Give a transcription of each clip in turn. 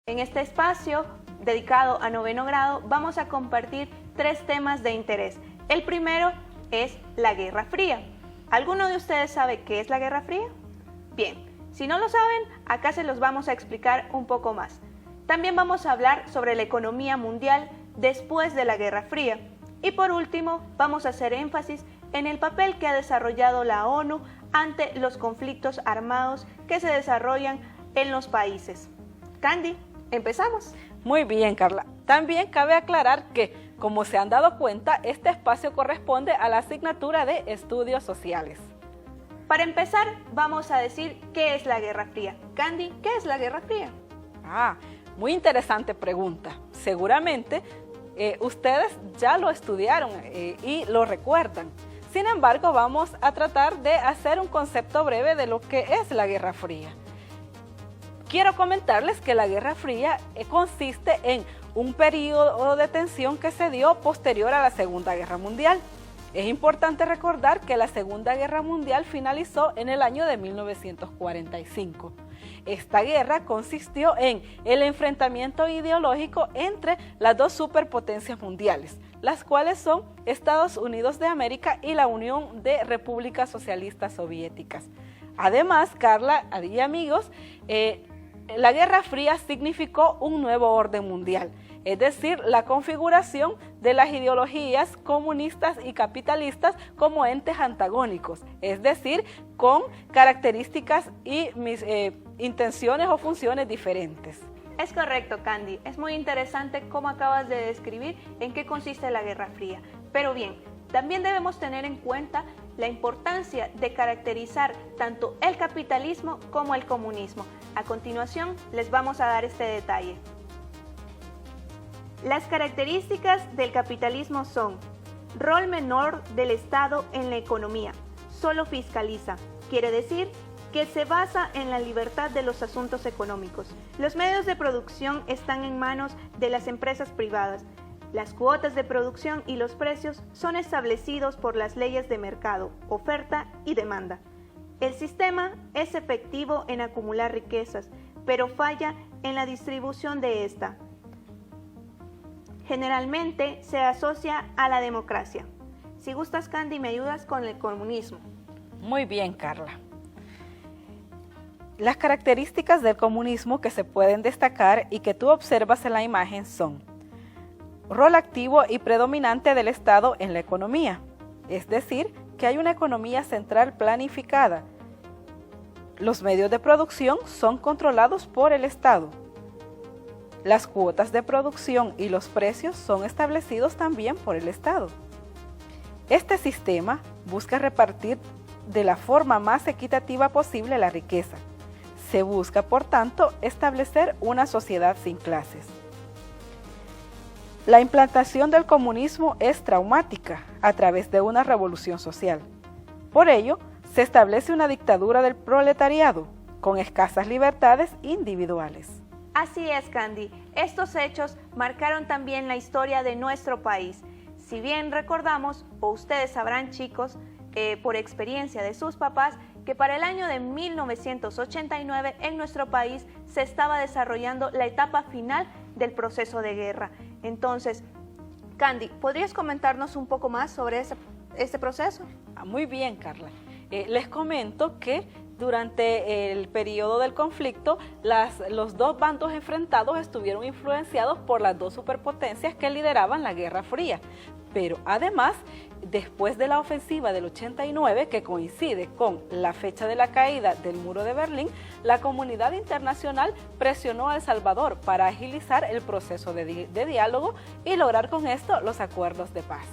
En este espacio dedicado a noveno grado vamos a compartir 3 temas de interés. El primero es la Guerra Fría. ¿Alguno de ustedes sabe qué es la Guerra Fría? Bien, si no lo saben, acá se los vamos a explicar un poco más. También vamos a hablar sobre la economía mundial después de la Guerra Fría. Y por último, vamos a hacer énfasis en el papel que ha desarrollado la ONU ante los conflictos armados que se desarrollan en los países. Candy, empezamos. Muy bien, Carla. También cabe aclarar que, como se han dado cuenta, este espacio corresponde a la asignatura de Estudios Sociales. Para empezar, vamos a decir qué es la Guerra Fría. Candy, ¿qué es la Guerra Fría? Muy interesante pregunta. Seguramente ustedes ya lo estudiaron y lo recuerdan. Sin embargo, vamos a tratar de hacer un concepto breve de lo que es la Guerra Fría. Quiero comentarles que la Guerra Fría consiste en un periodo de tensión que se dio posterior a la Segunda Guerra Mundial. Es importante recordar que la Segunda Guerra Mundial finalizó en el año de 1945. Esta guerra consistió en el enfrentamiento ideológico entre las dos superpotencias mundiales, las cuales son Estados Unidos de América y la Unión de Repúblicas Socialistas Soviéticas. Además, Carla y amigos, la Guerra Fría significó un nuevo orden mundial, es decir, la configuración de las ideologías comunistas y capitalistas como entes antagónicos, es decir, con características y intenciones o funciones diferentes. Es correcto, Candy. Es muy interesante cómo acabas de describir en qué consiste la Guerra Fría. Pero bien, también debemos tener en cuenta la importancia de caracterizar tanto el capitalismo como el comunismo. A continuación, les vamos a dar este detalle. Las características del capitalismo son: rol menor del Estado en la economía, solo fiscaliza, quiere decir que se basa en la libertad de los asuntos económicos. Los medios de producción están en manos de las empresas privadas. Las cuotas de producción y los precios son establecidos por las leyes de mercado, oferta y demanda. El sistema es efectivo en acumular riquezas, pero falla en la distribución de esta. Generalmente se asocia a la democracia. Si gustas, Candy, me ayudas con el comunismo. Muy bien, Carla. Las características del comunismo que se pueden destacar y que tú observas en la imagen son: rol activo y predominante del Estado en la economía, es decir, que hay una economía central planificada. Los medios de producción son controlados por el Estado. Las cuotas de producción y los precios son establecidos también por el Estado. Este sistema busca repartir de la forma más equitativa posible la riqueza. Se busca, por tanto, establecer una sociedad sin clases. La implantación del comunismo es traumática a través de una revolución social. Por ello, se establece una dictadura del proletariado, con escasas libertades individuales. Así es, Candy. Estos hechos marcaron también la historia de nuestro país. Si bien recordamos, o ustedes sabrán, chicos, por experiencia de sus papás, que para el año de 1989 en nuestro país se estaba desarrollando la etapa final del proceso de guerra. Entonces, Candy, ¿podrías comentarnos un poco más sobre este proceso? Muy bien, Carla. Les comento que durante el periodo del conflicto, los dos bandos enfrentados estuvieron influenciados por las dos superpotencias que lideraban la Guerra Fría. Pero además, después de la ofensiva del 89, que coincide con la fecha de la caída del muro de Berlín, la comunidad internacional presionó a El Salvador para agilizar el proceso de diálogo y lograr con esto los acuerdos de paz.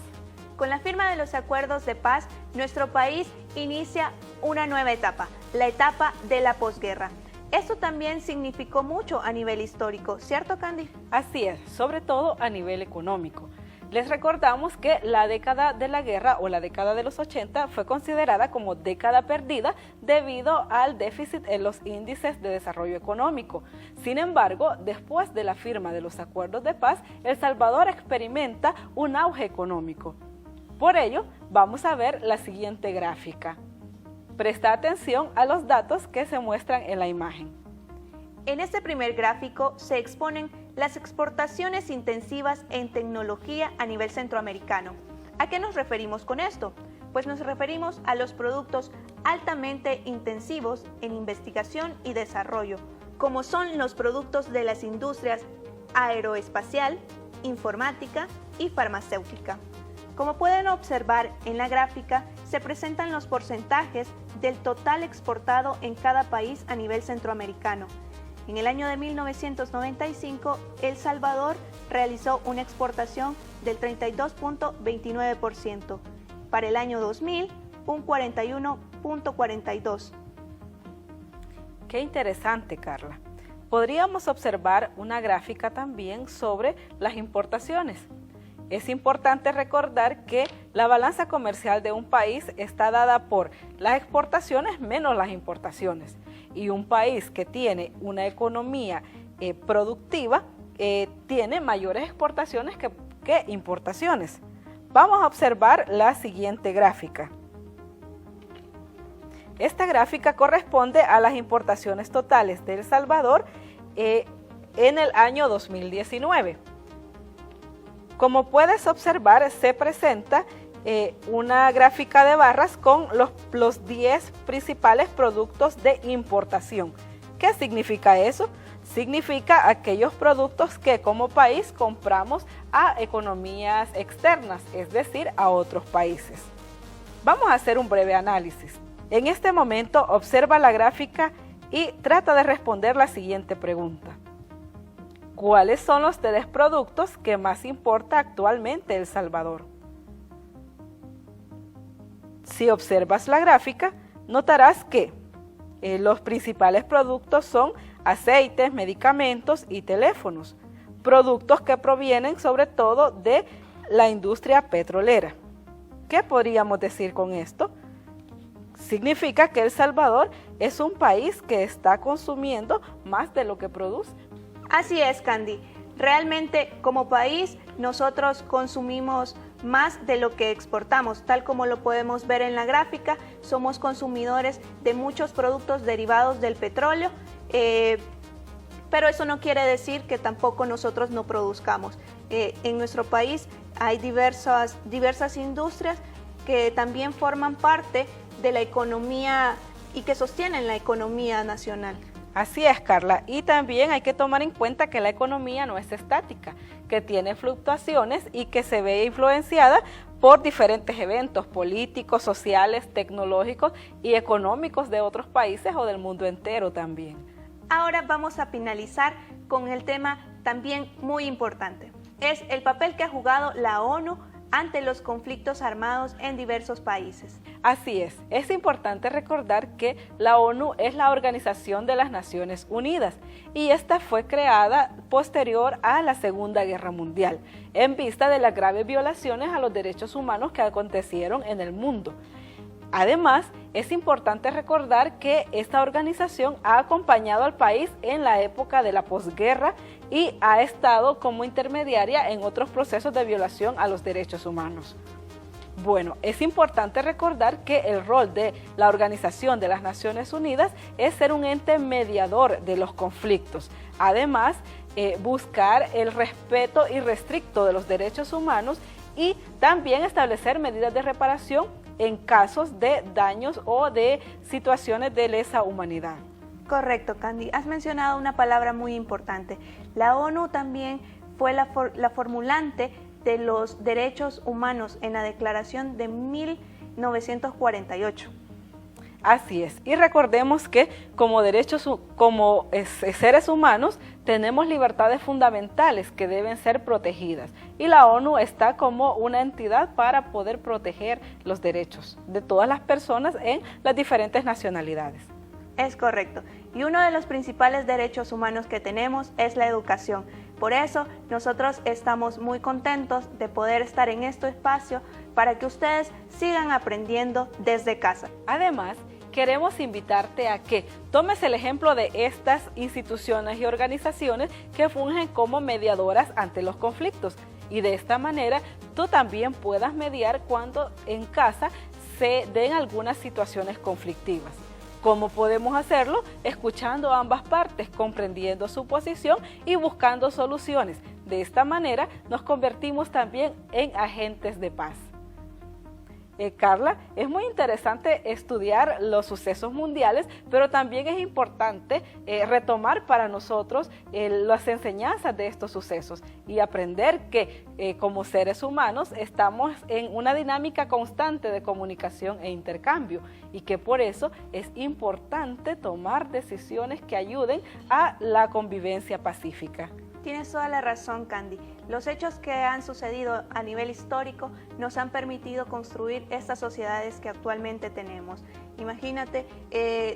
Con la firma de los acuerdos de paz, nuestro país inicia una nueva etapa, la etapa de la posguerra. Esto también significó mucho a nivel histórico, ¿cierto, Candy? Así es, sobre todo a nivel económico. Les recordamos que la década de la guerra o la década de los 80 fue considerada como década perdida debido al déficit en los índices de desarrollo económico. Sin embargo, después de la firma de los acuerdos de paz, El Salvador experimenta un auge económico. Por ello, vamos a ver la siguiente gráfica. Presta atención a los datos que se muestran en la imagen. En este primer gráfico se exponen las exportaciones intensivas en tecnología a nivel centroamericano. ¿A qué nos referimos con esto? Pues nos referimos a los productos altamente intensivos en investigación y desarrollo, como son los productos de las industrias aeroespacial, informática y farmacéutica. Como pueden observar en la gráfica, se presentan los porcentajes del total exportado en cada país a nivel centroamericano. En el año de 1995, El Salvador realizó una exportación del 32.29%. Para el año 2000, un 41.42%. Qué interesante, Carla. Podríamos observar una gráfica también sobre las importaciones. Es importante recordar que la balanza comercial de un país está dada por las exportaciones menos las importaciones. Y un país que tiene una economía productiva tiene mayores exportaciones que importaciones. Vamos a observar la siguiente gráfica. Esta gráfica corresponde a las importaciones totales de El Salvador en el año 2019. Como puedes observar, se presenta una gráfica de barras con los 10 principales productos de importación. ¿Qué significa eso? Significa aquellos productos que como país compramos a economías externas, es decir, a otros países. Vamos a hacer un breve análisis. En este momento observa la gráfica y trata de responder la siguiente pregunta. ¿Cuáles son los 3 productos que más importa actualmente El Salvador? Si observas la gráfica, notarás que los principales productos son aceites, medicamentos y teléfonos, productos que provienen sobre todo de la industria petrolera. ¿Qué podríamos decir con esto? Significa que El Salvador es un país que está consumiendo más de lo que produce. Así es, Candy. Realmente, como país, nosotros consumimos más de lo que exportamos, tal como lo podemos ver en la gráfica. Somos consumidores de muchos productos derivados del petróleo, pero eso no quiere decir que tampoco nosotros no produzcamos. En nuestro país hay diversas industrias que también forman parte de la economía y que sostienen la economía nacional. Así es, Carla, y también hay que tomar en cuenta que la economía no es estática, que tiene fluctuaciones y que se ve influenciada por diferentes eventos políticos, sociales, tecnológicos y económicos de otros países o del mundo entero también. Ahora vamos a finalizar con el tema también muy importante. Es el papel que ha jugado la ONU ante los conflictos armados en diversos países. Así es importante recordar que la ONU es la Organización de las Naciones Unidas y esta fue creada posterior a la Segunda Guerra Mundial, en vista de las graves violaciones a los derechos humanos que acontecieron en el mundo. Además, es importante recordar que esta organización ha acompañado al país en la época de la posguerra y ha estado como intermediaria en otros procesos de violación a los derechos humanos. Bueno, es importante recordar que el rol de la Organización de las Naciones Unidas es ser un ente mediador de los conflictos. Además, buscar el respeto irrestricto de los derechos humanos y también establecer medidas de reparación en casos de daños o de situaciones de lesa humanidad. Correcto, Candy. Has mencionado una palabra muy importante. La ONU también fue la formulante de los derechos humanos en la Declaración de 1948. Así es, y recordemos que como seres humanos tenemos libertades fundamentales que deben ser protegidas y la ONU está como una entidad para poder proteger los derechos de todas las personas en las diferentes nacionalidades. Es correcto, y uno de los principales derechos humanos que tenemos es la educación. Por eso nosotros estamos muy contentos de poder estar en este espacio para que ustedes sigan aprendiendo desde casa. Además, queremos invitarte a que tomes el ejemplo de estas instituciones y organizaciones que fungen como mediadoras ante los conflictos y de esta manera tú también puedas mediar cuando en casa se den algunas situaciones conflictivas. ¿Cómo podemos hacerlo? Escuchando a ambas partes, comprendiendo su posición y buscando soluciones. De esta manera nos convertimos también en agentes de paz. Carla, es muy interesante estudiar los sucesos mundiales, pero también es importante retomar para nosotros las enseñanzas de estos sucesos y aprender que como seres humanos estamos en una dinámica constante de comunicación e intercambio y que por eso es importante tomar decisiones que ayuden a la convivencia pacífica. Tienes toda la razón, Candy. Los hechos que han sucedido a nivel histórico nos han permitido construir estas sociedades que actualmente tenemos. Imagínate,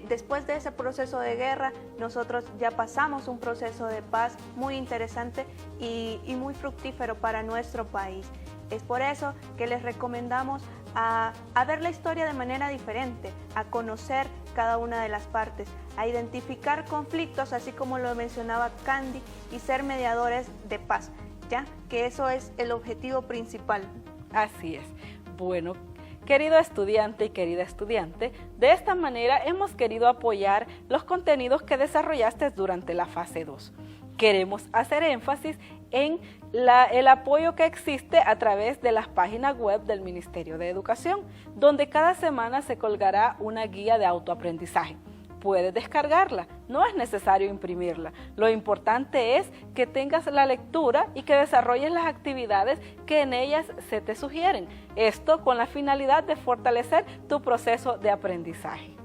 después de ese proceso de guerra, nosotros ya pasamos un proceso de paz muy interesante y muy fructífero para nuestro país. Es por eso que les recomendamos a ver la historia de manera diferente, a conocer cada una de las partes, a identificar conflictos, así como lo mencionaba Candy, y ser mediadores de paz, ¿ya? Que eso es el objetivo principal. Así es. Bueno, querido estudiante y querida estudiante, de esta manera hemos querido apoyar los contenidos que desarrollaste durante la fase 2. Queremos hacer énfasis en el apoyo que existe a través de las páginas web del Ministerio de Educación, donde cada semana se colgará una guía de autoaprendizaje. Puedes descargarla, no es necesario imprimirla. Lo importante es que tengas la lectura y que desarrolles las actividades que en ellas se te sugieren. Esto con la finalidad de fortalecer tu proceso de aprendizaje.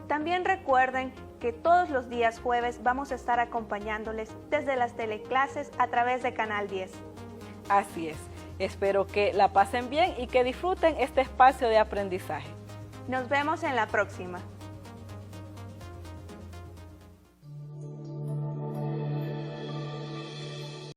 También recuerden que todos los días jueves vamos a estar acompañándoles desde las teleclases a través de Canal 10. Así es. Espero que la pasen bien y que disfruten este espacio de aprendizaje. Nos vemos en la próxima.